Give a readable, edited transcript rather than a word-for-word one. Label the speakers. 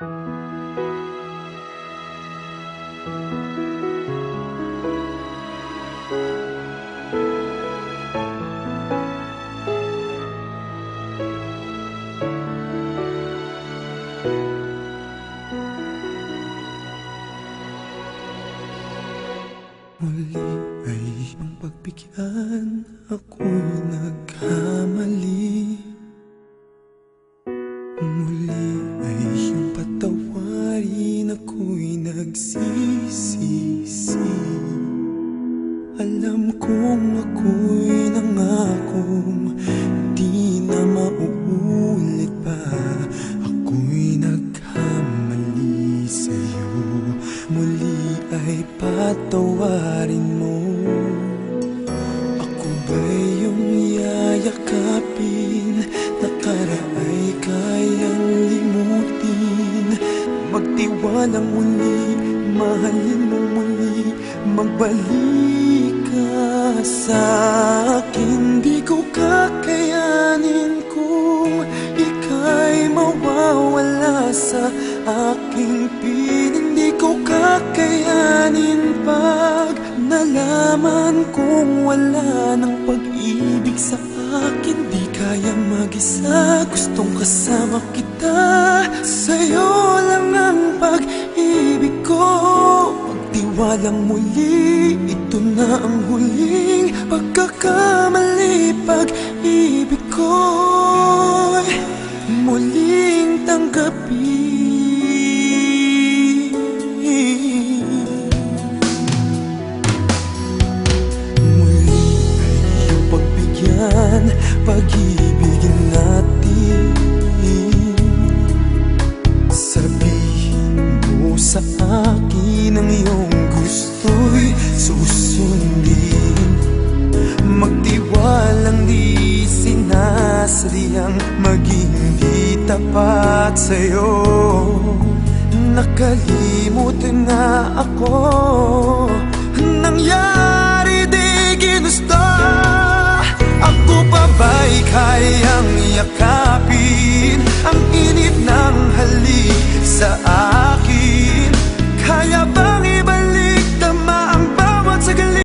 Speaker 1: Muli ay iyong pagbigyan, ako'y nagkamali. Muli ay iyong patawarin, ako'y nagsisisi. Alam kong ako'y nangakong di na mauulit pa. Ako'y nagkamali sa'yo, muli ay patawarin mo. Ako ba'y iyong yayakapin, nakaraay kayang limutin? Magtiwalang muli, mahalin mo muli, magbalik ka sa'kin. Di ko kakayanin kung ika'y mawawala sa aking piling. Di ko kakayanin pag nalaman kong wala ng pag-ibig sa akin. Di kaya mag-isa, gustong kasama kita. Sa'yo lang ang pag-ibig ko. Pagtiwalang muli, ito na ang huling pagkakamali. Pag-ibig ko'y muling tanggapin. Muli ay iyong pagbigyan, pag-ibigin natin. Sabihin mo sa akin ang iyong gusto'y susundin. Magtiwalang di sinasadyang maging di tapat sa'yo. Nakalimutan na ako, nangyari di ginusto. Ako pa ba'y kayang yakan?